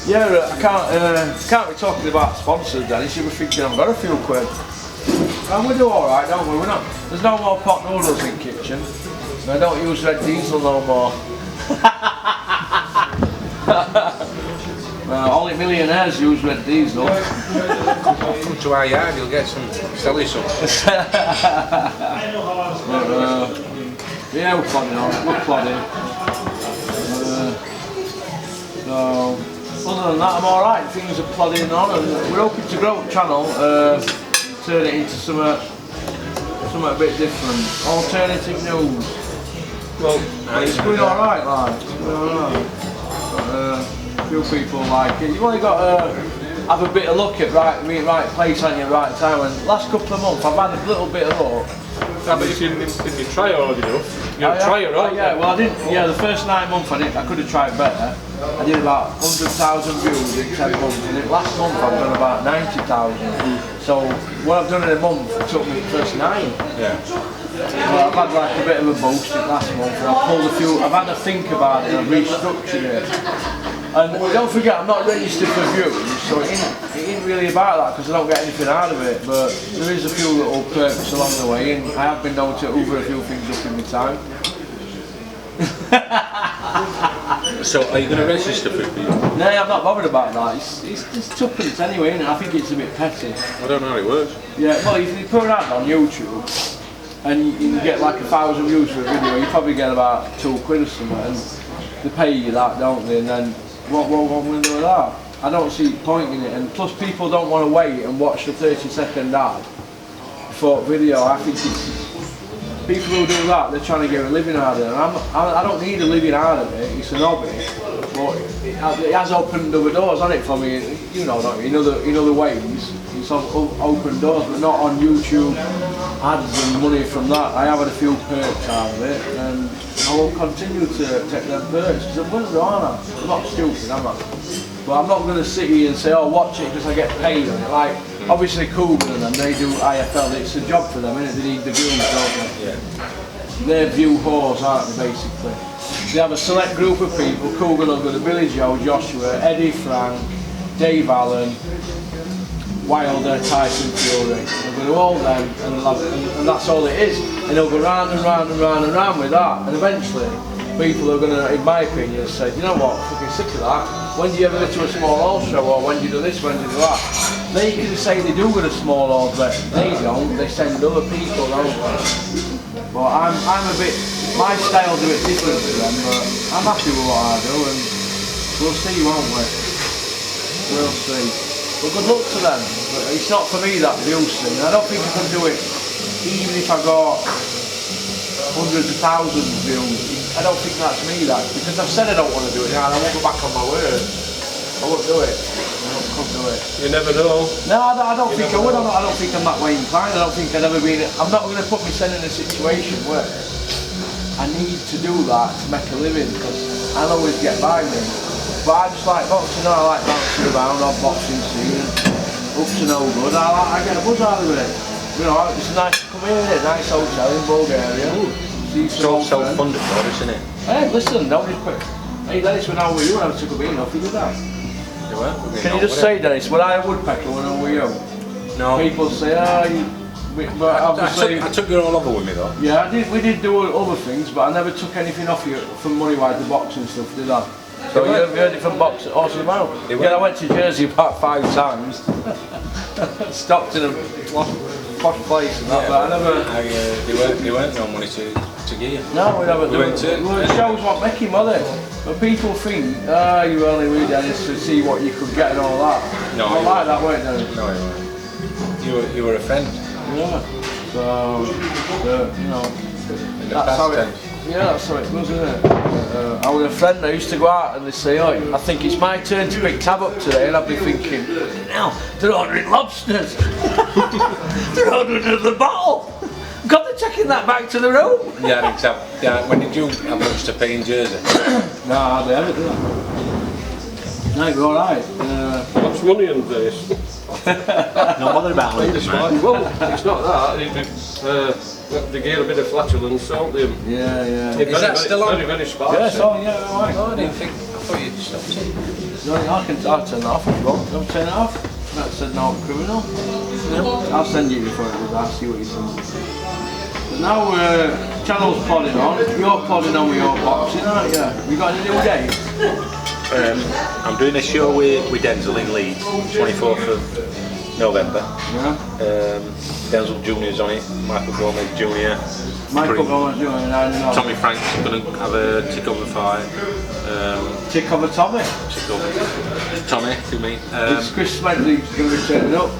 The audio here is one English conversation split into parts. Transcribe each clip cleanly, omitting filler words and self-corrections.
Yeah, I can't be talking about sponsors, Dennis. You were thinking I've got a few quid. And we do alright, don't we? We're not, there's no more pot noodles in kitchen. I don't use red diesel no more. Only millionaires use red diesel. Come to our yard, you'll get some, sell you some. Yeah, we're plodding on, we're plodding. So, other than that, I'm alright. Things are plodding on, and we're hoping to grow the channel, turn it into something a bit different. Alternative news. Well, it's going alright, like. It's going alright. Few people like it. You've only got to have a bit of luck at right place and your right time. And last couple of months, I've had a little bit of luck. Yeah, but if you try hard enough, you'll try it right. Yeah, well I didn't. Yeah, the first 9 months I could have tried better. I did about 100,000 views in 10 months, and then last month I've done about 90,000. So what I've done in a month took me the first 9. Yeah. Well, I've had like a bit of a boost in last month, and I've pulled a few. I've had to think about it and restructured it. And don't forget, I'm not registered for views, so it ain't really about that because I don't get anything out of it. But there is a few little perks along the way, and I have been known to hoover a few things up in my time. So, are you going to register for people? No, I'm not bothered about that. It's tuppence anyway, and I think it's a bit petty. I don't know how it works. Yeah, well, if you put an ad on YouTube and you get like 1,000 views for a video, you probably get about £2 or something, and they pay you that, don't they? And then what will we do with that? I don't see the point in it, and plus people don't want to wait and watch the 30-second ad before video. I think it's people who do that, they're trying to get a living out of it, and I don't need a living out of it. It's an hobby, but it has opened other doors on it for me. You know, don't you? In other ways, it's opened doors, but not on YouTube ads and money from that. I have had a few perks out of it, and I will continue to take them perks because I'm winner, aren't I? I'm not stupid, am I? But I'm not going to sit here and say, oh, watch it because I get paid on it. Like, obviously Cougar and them, they do IFL, it's a job for them, innit? They need the views, don't they? Yeah. They're view whores, aren't they, basically? They have a select group of people. Cougar will go to Billy Joe, Joshua, Eddie Frank, Dave Allen, Wilder, Tyson Fury. They'll go to all them, and that's all it is. And they'll go round and round and round and round with that. And eventually, people are going to, in my opinion, say, you know what, I'm fucking sick of that. When do you ever go to a small hall show, or when do you do this, when do you do that? They can say they do go to small halls, but they don't. They send other people, don't they? But I'm a bit, my style's a bit different to them, but I'm happy with what I do, and we'll see, won't we? We'll see. But good luck to them. But it's not for me, that views thing. I don't think I can do it, even if I got hundreds of thousands of views. I don't think that's me, that, because I've said I don't want to do it now, and I won't go back on my word. I won't do it. I couldn't do it. You never know. No, I don't think I would. I don't think I'm that way inclined. I don't think I'd ever been. I'm not going to put myself in a situation where I need to do that to make a living, because I'll always get by me. But I just like boxing. I like bouncing around on boxing scene. Up to no good. I get a buzz out of it. You know, it's nice to come here. Nice hotel in Bulgaria. It's all self-funded for us, isn't it? Hey, listen, nobody's quick. Hey Dennis, when I were you, when I took a bean off, you did that. You were? Can you just say, Dennis, when I woodpecker when I were you? No. People say, but obviously... I took you all over with me though. Yeah, we did do other things, but I never took anything off you from money-wise, the boxing stuff, did I? So you heard it from boxing, Hobson Porky? Yeah, I went to Jersey about 5 times. Stopped in a posh place and that, but I never... They weren't no money to give you. No, we never do it. Well, it shows what making money. But people think, you only read Dennis to see what you could get and all that. No, I like that, weren't you? No, you weren't. You were a friend. Yeah. So, you know, that's how it. Yeah, that's how it goes, isn't it? I was a friend. I used to go out and they say, "Oh, I think it's my turn to pick tab up today," and I'd be thinking, "Now they're ordering lobsters. They're ordering the bottle. Got to taking that back to the room." Yeah, exactly. Yeah, when did you have much to pay in Jersey? No, hardly ever do I. No, you're alright. What's money in this? Not bothered about it, man. Well, it's not that. They get a bit of flatulence, don't they? Yeah. Is that still on? Very, very sparse. Yeah, so, yeah, right. Oh, I didn't think. I thought you'd stopped it. No, I'll turn it off if you want. Don't turn it off. That said no criminal. Yeah. I'll send you before it does. I'll see what you think. But now channel's plodding on. You're plodding on with your boxing, aren't you? You got any new date? I'm doing a show with Denzel in Leeds, 24th of November. Yeah. Denzel Jr.'s on it, Michael Gomez Jr. Michael Gomez Jr. and I know. Tommy Frank's going to have a tick-over fight. Tick over Tommy. Tommy, you mean? Is Chris Smedley going to be turning up?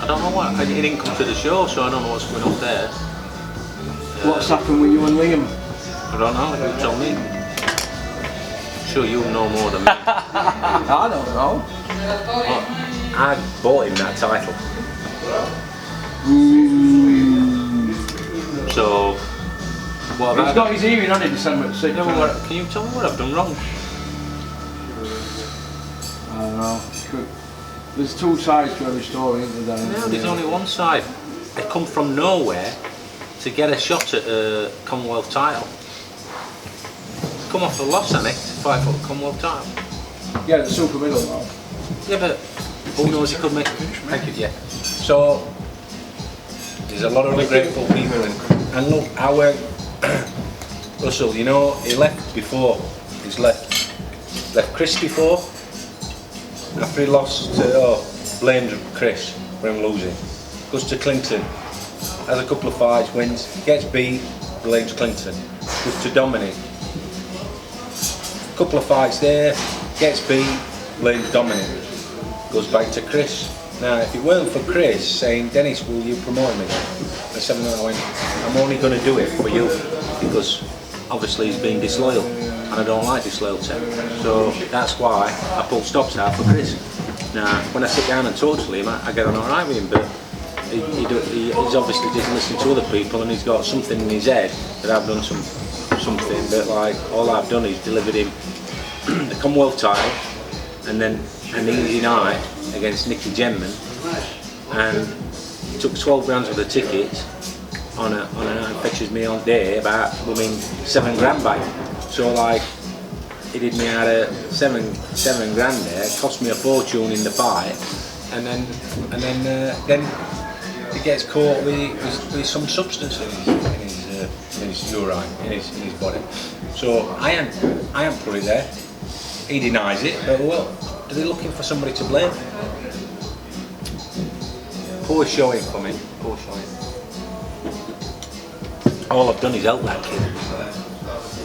I don't know what, he didn't come to the show, so I don't know what's going on there. What's happened with you and Liam? I don't know, you tell me. I'm sure you'll know more than me. I don't know. I bought him that title. So, what about... He's got his hearing on it December 6th. Yeah, well, can you tell me what I've done wrong? I don't know. There's two sides to every story, isn't there? No, there's only one side. I come from nowhere to get a shot at a Commonwealth title. Come off the loss, Annie, to fight for the Commonwealth title. Yeah, the super middle though. Yeah, but who knows, he could make... Thank you, yeah. So, there's a lot of regretful people and look, our... Russell, you know, he left before. He's left Chris before. After he lost to, blamed Chris for him losing. Goes to Clinton, has a couple of fights, wins, gets beat, blames Clinton. Goes to Dominic. Couple of fights there, gets beat, blames Dominic. Goes back to Chris. Now, if it weren't for Chris saying, Dennis, will you promote me? I said, no, I went, I'm only going to do it for you because obviously he's being disloyal and I don't like disloyalty. So that's why I pulled stops out for Chris. Now, when I sit down and talk to him, I get on alright with him, but he's obviously just listening to other people and he's got something in his head that I've done something, but like all I've done is delivered him the Commonwealth title and then an easy night against Nicky Gemman, and took 12 grand of the tickets on a night fetches me on day about $7 grand back. So like he did me out of seven grand there, cost me a fortune in the fight, and then he gets caught with some substance in his urine, in his body. So I am put it there. He denies it, but well, are they looking for somebody to blame? Poor showing for me, poor showing. All I've done is help that kid,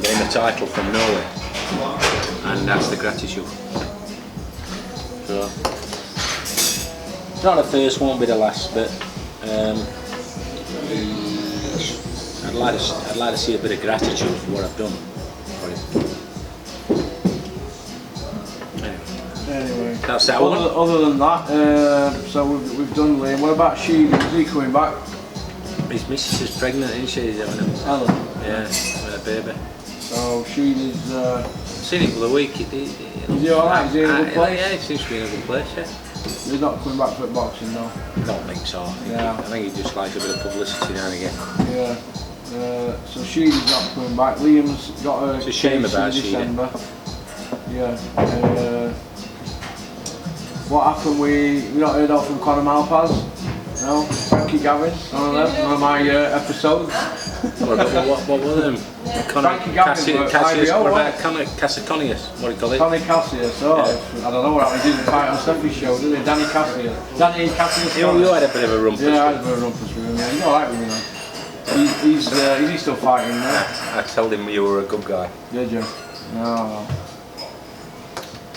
getting the title from nowhere, and that's the gratitude. So, it's not the first, won't be the last, but I'd like to see a bit of gratitude for what I've done for him. Anyway, that's that one. Other than that, so we've done Liam. What about Sheedy? Is he coming back? His missus is pregnant, isn't she? He's having a, Ellen. yeah, with a baby. So Sheedy's. Seen him for the week. Is he alright? Is he in a good place? Yeah, he seems to be in a good place. Yeah. He's not coming back for boxing, no. I don't think so. I think he just likes a bit of publicity now and again. Yeah. So Sheedy's not coming back. Liam's got a. It's a shame about December. Yeah. What happened? We not heard of from Conor Malpaz? No? Frankie Gavin? None of them? One of my episodes? What were them? Frankie Gavin Cassius, what about Cassiconius? What do you call it? Connie Cassius, I don't know what happened. He didn't fight on Steffi's show, did he? Danny Cassius. You had a bit of a rumpus. Yeah, I had a bit of a rumpus with him. Yeah. He's alright with me now. Is he still fighting now? I told him you were a good guy. Did you? No.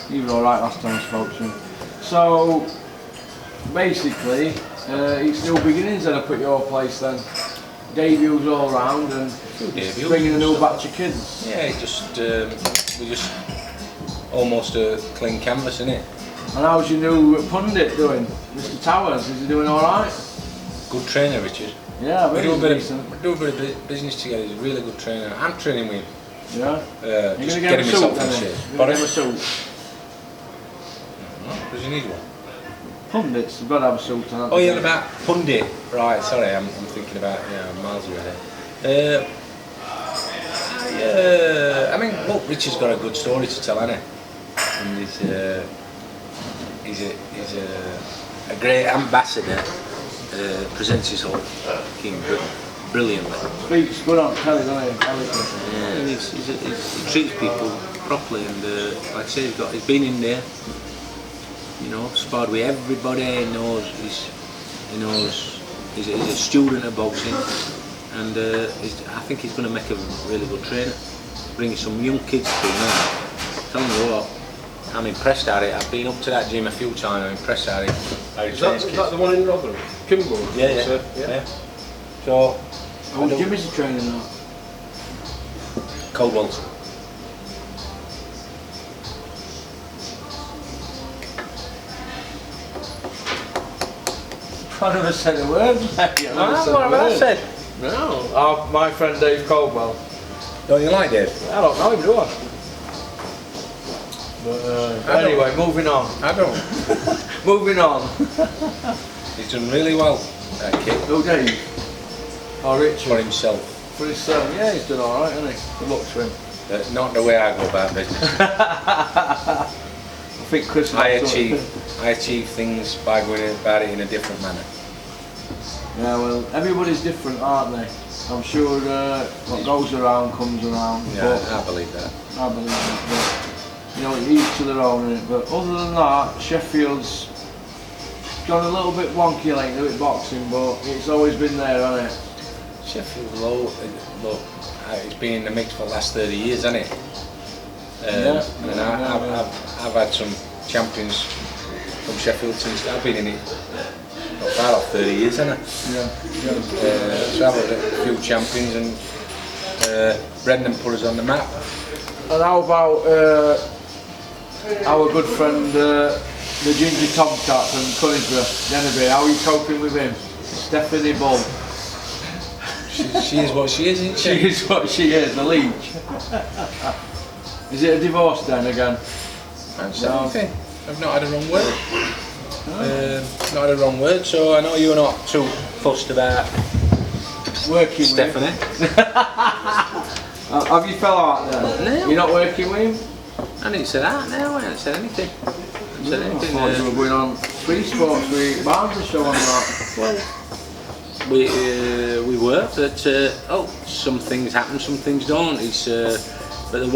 He was alright last time I spoke to him. So, basically, it's still beginnings then up at your place then. Debuts all round and bringing a new batch of kids. Yeah, we just almost a clean canvas, isn't it? And how's your new pundit doing? Mr. Towers, is he doing alright? Good trainer, Richard. Yeah, we do a bit of business together. He's a really good trainer. I'm training with him. Yeah? Just getting myself in shape. You're a suit? Does he need one? Pundits, you've got to have a suit on. Oh, yeah, about pundit. Right, sorry, I'm thinking about miles away there. Yeah, I mean, look, Richard's got a good story to tell, hasn't he? And he's a great ambassador. Presents his whole fucking brilliantly. Speaks good on telly, doesn't he? Yeah, and he treats people properly, and like I say, he's been in there. You know, sparred with everybody. He knows he's a student of boxing, and I think he's going to make a really good trainer. Bringing some young kids through now. Tell you what, I'm impressed at it. I've been up to that gym a few times. I'm impressed at it. Is that the one in Rotherham? Kimbo? Yeah. So, Oh, Jim is a trainer now. Coldwell. I never said a word, mate. What have I said? No. My friend Dave Caldwell. Don't you like Dave? I don't know him, do I? But anyway, moving on. I don't. Moving on. He's done really well, that kid. Oh, Dave. Oh, Richard. For himself. For his son. Yeah, he's done alright, hasn't he? Good luck to him. Not the way I go about business. I think Chris. I achieve things by going about it in a different manner. Yeah, well, everybody's different, aren't they? I'm sure what goes around comes around. Yeah, I believe that. I believe it. But, you know, each to their own, innit? But other than that, Sheffield's gone a little bit wonky lately with boxing, but it's always been there, hasn't it? Sheffield's look, it's been in the mix for the last 30 years, hasn't it? Yeah. And I've had some champions from Sheffield since I've been in it. Not far off 30 years, haven't I? Yeah. So I've had a few champions, and Brendan put us on the map. And how about our good friend, the Ginger Tomcat from Cunningborough, Dennery? How are you coping with him? Stephanie Bull. She is what she is, isn't she? She is what she is, the leech. Is it a divorce then again? Anything. I've not had a wrong word. Not had a wrong word, so I know you're not too fussed about Working Stephanie. with Have you fell out then? No. You're not working with him? I didn't say that, no, I haven't said anything. I thought you were going on Free Sports with Barnsley show on that. Well, we were, but some things happen, some things don't. But the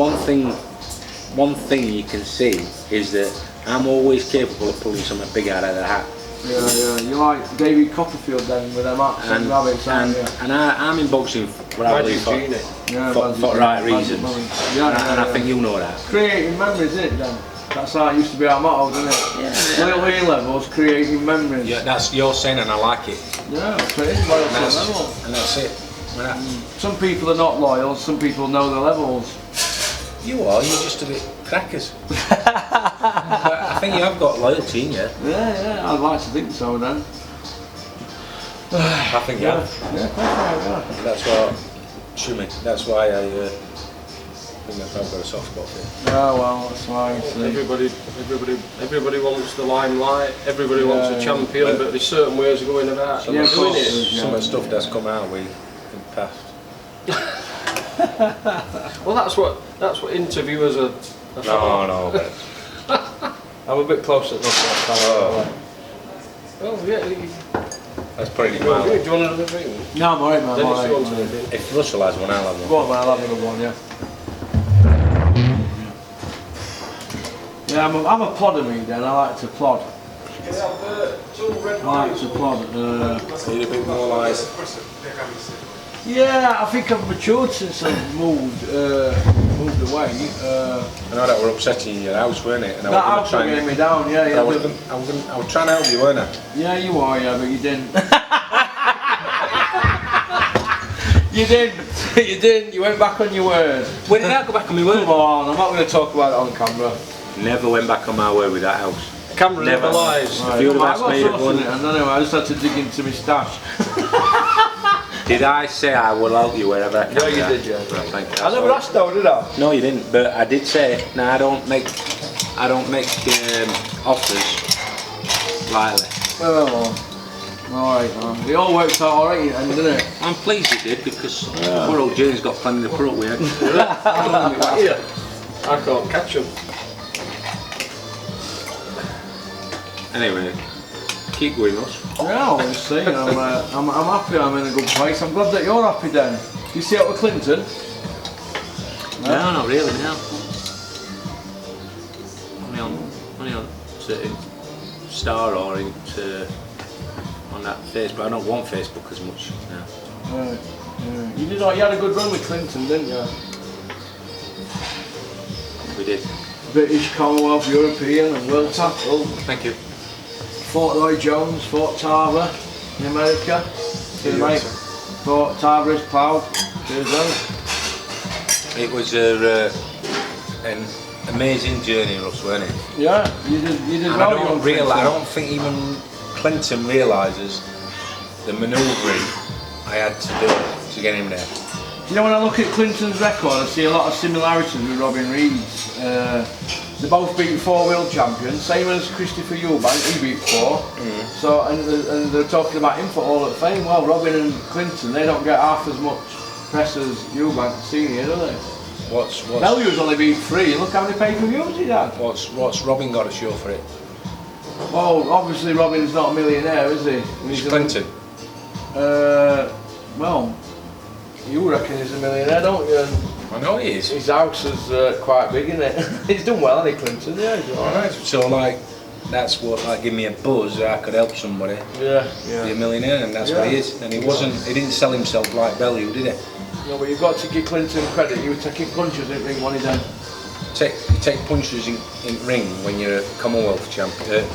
one thing you can see is that I'm always capable of pulling something big out of the hat. Yeah. You like David Copperfield then with them hats and rabbits, aren't you? And I'm in boxing for the right reasons. And I think you know that. Creating memories, isn't it then? That's how it used to be our motto, didn't it? Yeah. Little A levels, creating memories. Yeah, that's your saying, and I like it. Yeah, that's it. Loyal and that's it. Some people are not loyal, some people know the levels. You're just a bit crackers. But I think you have got loyalty in you. Yeah, I'd like to think so then. I think you have. Yeah. That's why I think I've got a soft spot for you. Yeah, well, that's why. Everybody wants the limelight. Everybody wants a champion, but there's certain ways of going about doing it. Some of the stuff that's come out in the past. Well, that's what interviewers are. No, but I'm a bit closer than that. Well, yeah. That's pretty Do you mild. want another drink? No, I'm alright, man. Dennis, you want another drink? If Russell has one, I'll have one. Go on, man, I'll have another one, yeah. Yeah, I'm a plodder, me then. I like to plod. I like to plod. Need a bit more like. Yeah, I think I've matured since I've moved away. I know that were upsetting you in your house, weren't it? And That house was getting me down, yeah. I was trying to help you, weren't I? Yeah, you are, yeah, but you didn't. You didn't. You went back on your word. When did I go back on my word? Come on, I'm not going to talk about it on camera. Never went back on my word with that house. Camera never lies. Right, If you would have asked me, anyway, I just had to dig into my stash. Did I say I will help you wherever I can? Yeah, you did, yeah. Right, thank you. I never asked though, did I? No, you didn't. But I did say, no, I don't make offers lightly. Well, Alright, man. It all worked out alright in the end, didn't it? I'm pleased it did because poor old Jane's got plenty to put up with. Here, I can't catch them. Anyway, keep going, us. Yeah, obviously. I'm happy I'm in a good place. I'm glad that you're happy then. You see out with Clinton? No, not really, no. Only on certain Star or on that Facebook. I don't want Facebook as much now. Right. Yeah. You had a good run with Clinton, didn't you? We did. British, Commonwealth, European and World title. Thank you. Fort Lloyd Jones, Fort Tarver in America. Cheers, mate. Fort Tarver is proud. Cheers, mate. It was an amazing journey, Russ, wasn't it? Yeah, you did And well. I don't think even Clinton realises the manoeuvring I had to do to get him there. You know, when I look at Clinton's record, I see a lot of similarities with Robin Reed's. They both beat 4 world champions, same as Christopher Eubank, he beat 4. So, and they're talking about him for Hall of Fame. Well, Robin and Clinton, they don't get half as much press as Eubank senior, do they? Bellew's only beat 3, look how many pay-per-views he had. What's Robin got to show for it? Well, obviously Robin's not a millionaire, is he? He's Clinton. Well, you reckon he's a millionaire, don't you? I know he is. His house is quite big, isn't it? He's done well, hasn't he, Clinton? Yeah, he's alright. So that's what give me a buzz that I could help somebody be a millionaire, and that's what he is. And he didn't sell himself like Bellew, did he? No, but you've got to give Clinton credit. He was taking punches in ring when he done. You take punches in ring when you're a Commonwealth champion,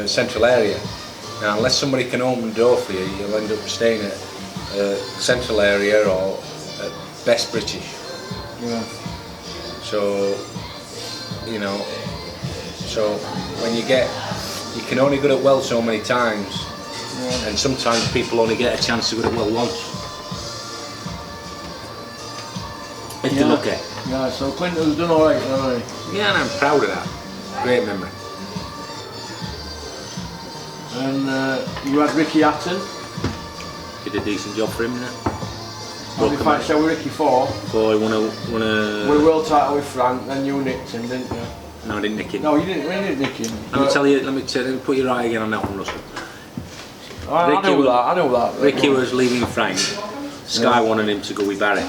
Central Area. Now, unless somebody can open the door for you, you'll end up staying at Central Area or at Best British. Yeah. So, when you can only go at well so many times, and sometimes people only get a chance to go at well once. If you look at it. Yeah, so Clinton's done alright, hasn't he? Yeah, and I'm proud of that. Great memory. And you had Ricky Hatton. Did a decent job for him, didn't it? How did you fight show with Ricky 4? So he won a Won a world title with Frank, then you nicked him, didn't you? No, I didn't nick him. No, you didn't nick him. Let me put you right again on that one, Russell. I know that. Ricky was leaving Frank. Sky wanted him to go with Barry.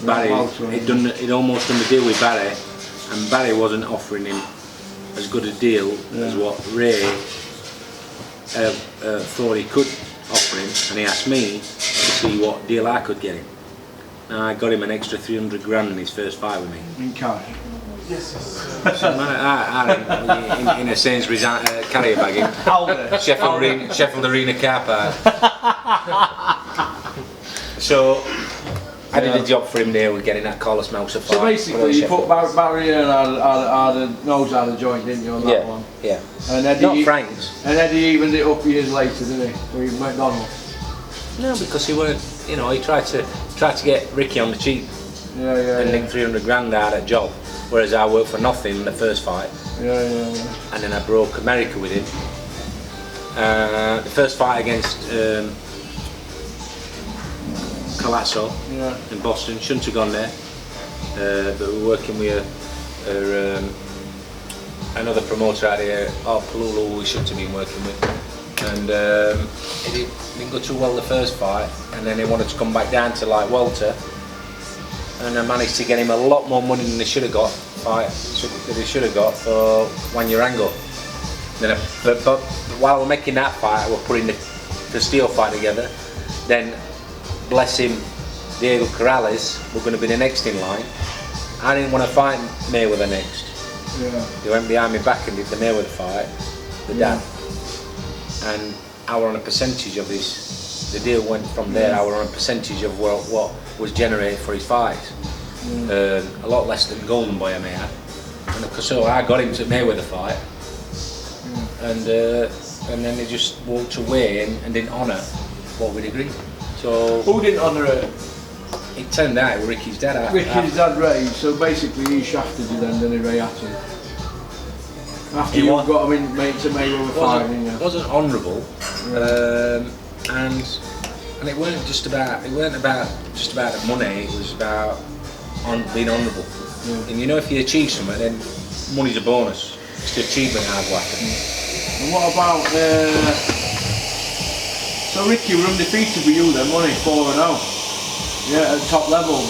Barry, he'd almost done the deal with Barry, and Barry wasn't offering him as good a deal as what Ray thought he could offer him, and he asked me to see what deal I could get him. And I got him an extra 300 grand in his first fight with me. In cash? In a Sainsbury's carrier bag in Sheffield Arena car park. So I did a job for him there with getting that Carlos Meltzer fight. So basically you put Barry in and nose out of the joint, didn't you, on that one? Yeah. And Eddie, not Frank's. And Eddie evened it up years later, didn't he? With McDonald. No, because he weren't, he tried to get Ricky on the cheap. And nick 300 grand out of that job. Whereas I worked for nothing in the first fight. And then I broke America with him. The first fight against Colasso in Boston, shouldn't have gone there. But we're working with another promoter out here, Palulu, we shouldn't have been working with. And it didn't go too well the first fight, and then they wanted to come back down to like welter. And I managed to get him a lot more money than they should have got for Wanyarango. But while we're making that fight, we're putting the steel fight together. Then, bless him, Diego Corrales were going to be the next in line. I didn't want to fight Mayweather next. They went behind my back and did the Mayweather fight, the dad. And I were on a percentage of this. The deal went from there. I were on a percentage of what was generated for his fights. A lot less than Golden Boy I may add. And so I got him to Mayweather fight. And then they just walked away and didn't honour what we'd agreed. So who didn't honour it? It turned out it was Ricky's dad. Ricky's dad, Ray. So basically he shafted you then, didn't he, Ray Hatton? After you got him in to Mayweather fight, didn't you? It wasn't honourable. And it weren't just about the money. It was about being honourable. And you know, if you achieve something, then money's a bonus. It's the achievement hard work. And what about so Ricky were undefeated with you then, wasn't he? 4-0. Yeah, at top level,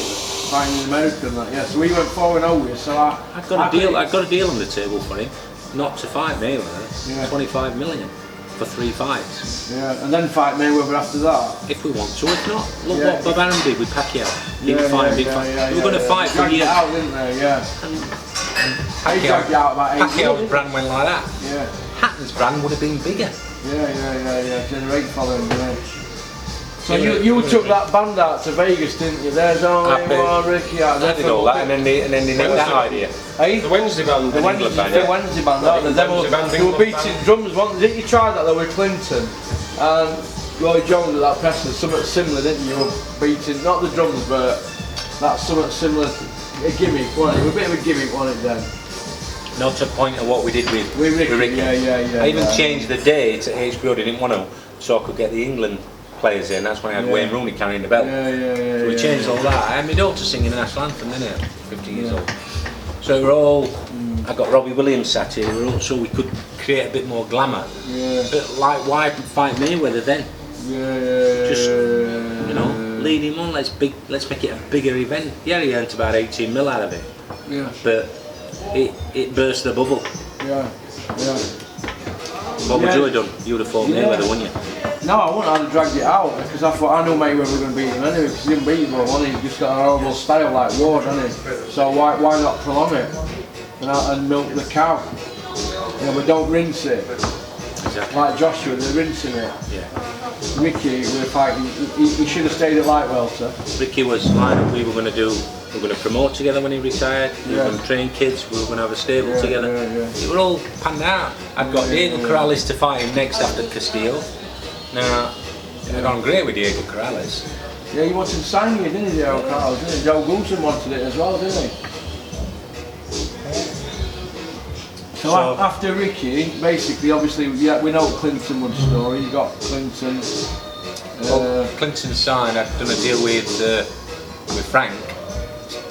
fighting in America and that. Yeah, so we went 4-0 with you. So I got a deal on the table for him, not to fight Mayweather. Yeah. 25 million for 3 fights. Yeah, and then fight Mayweather after that. If we want to, if not, look Yeah. what Bob Arum did with Pacquiao. Big fight. We were going to fight for Dragged it years. out, didn't they? Yeah. They dragged it out about 8 Pacquiao's years. brand went like that. Yeah. Hatton's brand would have been bigger. Yeah. Generate following, yeah. So you took that band out to Vegas, didn't you? There's only one Ricky out there. I did all that, and then they nicked that idea. Hey? The Wednesday band. The Wednesday band, aren't they? They were beating drums, weren't they? Didn't you try that though with Clinton and Roy Jones at that press? Something similar, didn't you? You were beating, not the drums, but that's something similar, a gimmick, wasn't it? A bit of a gimmick, wasn't it then? Not to point at what we did with Ricky. Yeah. I even changed the day to HBO, they didn't want to, so I could get the England players in. That's when I had Wayne Rooney carrying the belt. So we changed all that. I had my daughter singing the national anthem, didn't I? 15 years old. So we're all, I got Robbie Williams sat here, so we could create a bit more glamour. But like, why fight Mayweather then? Just, you know, lead him on, let's make it a bigger event. Yeah, he earned about 18 mil out of it. But it burst the bubble. What would you have done? You would have fought Mayweather, wouldn't you? No, I wouldn't have dragged it out because I thought I knew Mayweather were going to beat him anyway because he didn't beat him, wasn't he? He just got a horrible style like Ward, hasn't he? So why not prolong it and milk the cow? You know, but don't rinse it. Exactly. Like Joshua, they're rinsing it. Yeah. Ricky, we're fighting. He should have stayed at light welter. Ricky was lined we were going to promote together when he retired, we were going to train kids, we were going to have a stable together. It were all panned out. I've got Diego Corrales to fight him next after Castillo. Now, I got on great with Diego Corrales. Yeah, he wanted to sign you, didn't he, Diego Corrales? Didn't he? Joe Goulson wanted it as well, didn't he? So after Ricky, basically, obviously, we know Clinton Wood's story. You got Clinton. Clinton signed. I'd done a deal with Frank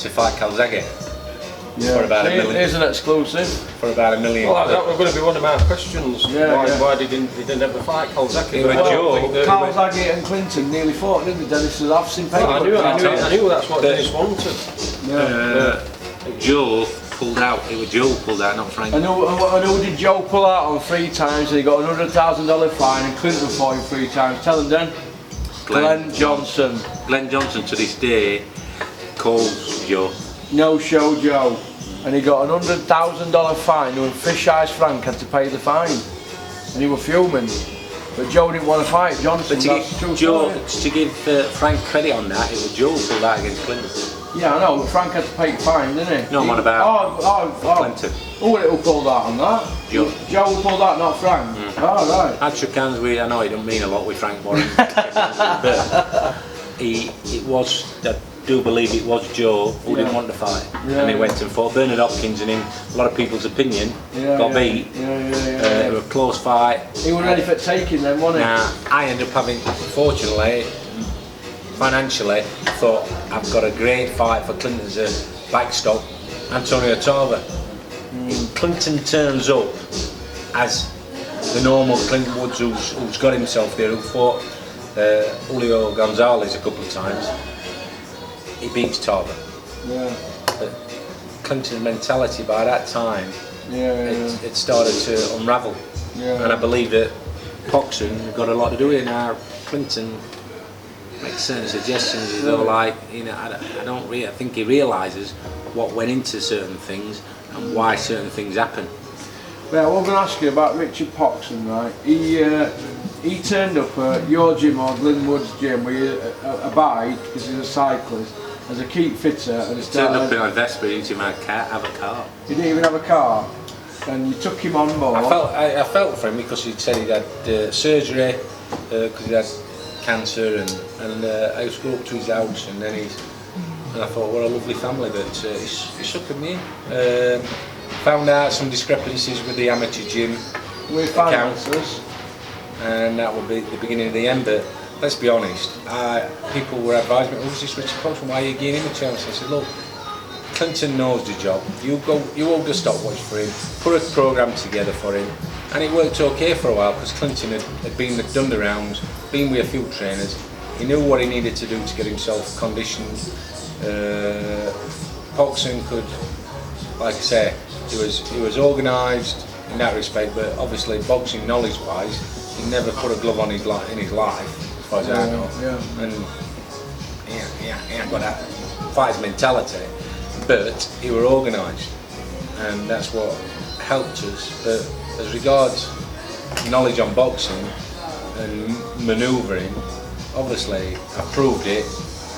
to fight Calzaghe for about $1 million. Here's an exclusive. For about $1 million. Well, that was going to be one of my questions. Why they didn't ever fight Calzaghe? Calzaghe and Clinton nearly fought, didn't they? Dennis was Hobson Porky. I knew that's what Dennis wanted. Joe pulled out. It was Joe pulled out, not Frank. I know did Joe pull out on 3 times and he got a $100,000 fine and Clinton fought him 3 times. Tell him then. Glenn Johnson. Glenn Johnson to this day calls Joe. No show Joe. And he got a $100,000 fine and Fish Eyes Frank had to pay the fine. And he was fuming. But Joe didn't want to fight Johnson. But to give Frank credit on that, it was Joe who pulled out against Clinton. Yeah, I know, but Frank had to pay the fine, didn't he? No, what about Clinton? Who pulled out on that? Joe. Joe pulled out, not Frank? Oh, right. I'd shook hands with, I know he didn't mean a lot with Frank Warren, but I do believe it was Joe who didn't want to fight. And he went and fought Bernard Hopkins and in a lot of people's opinion, got beat. It was a close fight. He was ready for taking them, wasn't he? Now, I ended up having, fortunately, financially, I thought I've got a great fight for Clinton as a backstop, Antonio Tarver. Clinton turns up as the normal Clinton Woods who's got himself there, who fought Julio Gonzalez a couple of times. He beats Tarver. But Clinton's mentality by that time, it started to unravel. And I believe that boxing got a lot to do with it. Now Clinton makes certain suggestions as though, like, you know, I think he realises what went into certain things and why certain things happen. Well, we're going to ask you about Richard Poxon, right? He turned up at your gym or Glenwood's gym where you abide because he's a cyclist as a keep fitter and he turned up in a Vespa, he didn't even have a car. He didn't even have a car, and you took him on board. I felt for him because he'd said he'd had surgery because he had cancer, and I used to go up to his house, and then and I thought, what a lovely family, but he sucked me in. Found out some discrepancies with the amateur gym with finances. and that would be the beginning of the end. But let's be honest, people were advising me, "Who's this Richard Postman? Why are you giving him a chance?" I said, "Look, Clinton knows the job. You hold the stopwatch for him, put a programme together for him." And it worked okay for a while because Clinton had done the rounds, been with a few trainers. He knew what he needed to do to get himself conditioned. Hobson could, like I say, he was organised in that respect, but obviously boxing knowledge-wise, he never put a glove on in his life, as far as I know. Yeah. And he ain't got that fighter's mentality, but he were organised, and that's what helped us. But as regards knowledge on boxing and manoeuvring, obviously I proved it.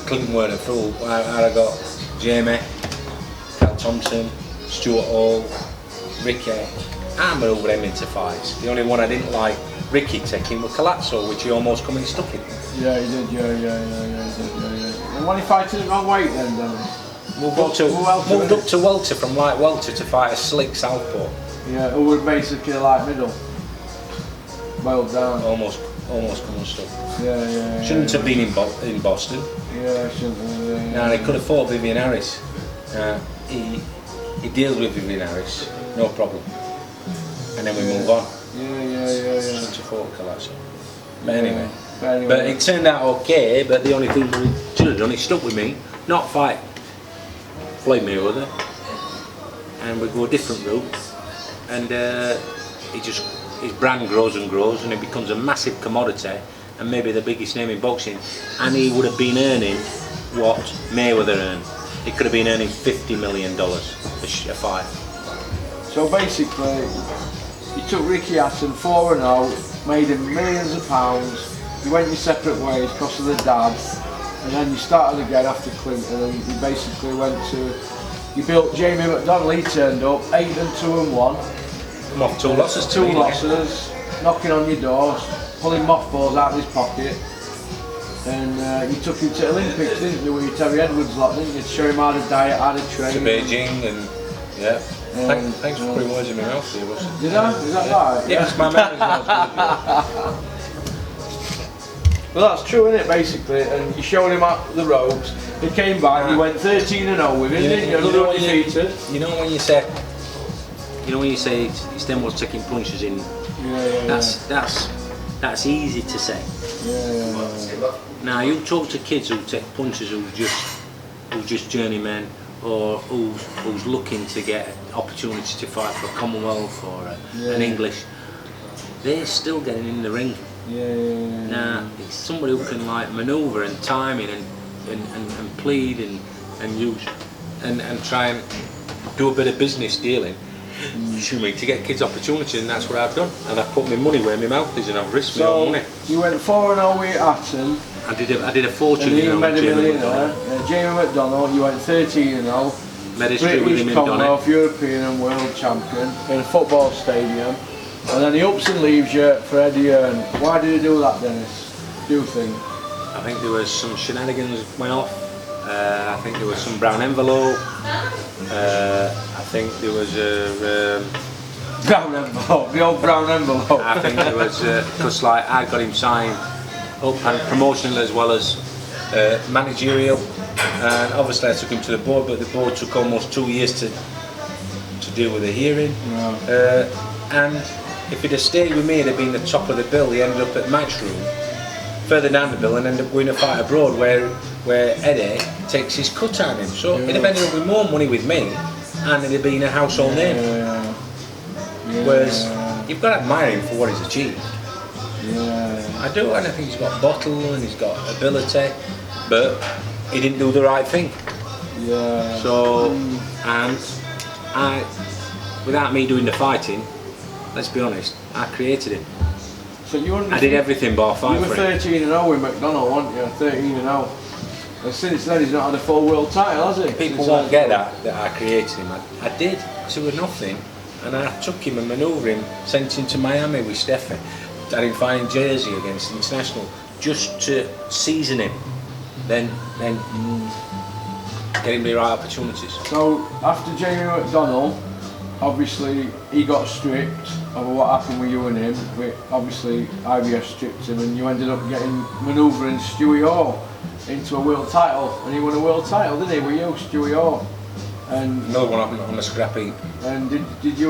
Clinton weren't a fool. I got Jamie, Cal Thompson, Stuart Hall, Ricky. I manoeuvred them into fights. The only one I didn't like Ricky taking was Colazzo, which he almost come in stuck in. Yeah, he did. Yeah. And when he fighting the wrong weight, then moved up to welter, from light welter to fight a slick southpaw. Yeah, who were basically like middle, boiled down. Almost come unstuck. Yeah. Shouldn't have been in Boston. Yeah, shouldn't have. Yeah. Now they could have fought Vivian Harris. He deals with Vivian Harris, no problem. And then we move on. Yeah. Shouldn't have fought Colazzo. But anyway. But it turned out okay. But the only thing we should have done is stuck with me, not fight Floyd Mayweather, and we go a different route. And his brand grows and grows, and it becomes a massive commodity, and maybe the biggest name in boxing. And he would have been earning what Mayweather earned. He could have been earning $50 million a fight. So basically, you took Ricky Hatton 4-0, made him millions of pounds. You went your separate ways because of the dad, and then you started again after Clinton, and you basically went to. You built Jamie McDonnell. He turned up 8-2-1. Come off 2 losses. 2 losses, knocking on your doors, pulling mothballs out of his pocket. And you took him to Olympics, didn't you, with your Terry Edwards lot, didn't you, to show him how to diet, how to train. To Beijing, and yeah. Thanks for putting words in my mouth here, Russ. Did I? Is that right? Yes, my memory's not good. Well, that's true, isn't it, basically? And you showed him out the ropes. He came back, you went 13-0 with him, didn't you? Another undefeated. You know when you say it's them what's taking punches in. That's easy to say. Yeah. Now you talk to kids who take punches who just journeymen, or who's looking to get an opportunity to fight for a Commonwealth or an English. They're still getting in the ring. Now it's somebody who can like manoeuvre and timing and plead and use and try and do a bit of business dealing. To get kids opportunity, and that's what I've done. And I've put my money where my mouth is, and I've risked my own money. You went 4-0 with Hatton. I did a fortune. And you made a millionaire. Jamie McDonnell, you went 13-0. Made history with him in Commonwealth, European and world champion in a football stadium. And then he ups and leaves you for Eddie Hearn. Why did he do that, Dennis? Do you think? I think there was some shenanigans went off. I think there was some brown envelope. I think there was a brown envelope, the old brown envelope. I think there was because like I got him signed up and promotional as well as managerial, and obviously I took him to the board, but the board took almost 2 years to deal with the hearing. And if he'd have stayed with me, he'd have been the top of the bill. He ended up at Matchroom, further down the bill, and ended up going to fight abroad where Eddie takes his cut out of him. So he'd have ended up with more money with me, and it'd have been a household name. Whereas you've got to admire him for what he's achieved. I do, and I think he's got bottle and he's got ability, but he didn't do the right thing. So, and without me doing the fighting, let's be honest, I created him. So I did everything bar fight. You were 13-0 with McDonnell, weren't you? 13-0. And since then he's not had a full world title, has he? People won't get that I created him. I did, because he was nothing. And I took him and manoeuvred him, sent him to Miami with Steffi. Had him fighting Jersey against International, just to season him. Then get him the right opportunities. So after Jamie McDonnell, obviously he got stripped over what happened with you and him. Obviously IBF stripped him, and you ended up getting manoeuvring Stewie Hall into a world title, and he won a world title, didn't he, with you, Stewie Hall? And Another one on the scrap heap. and did you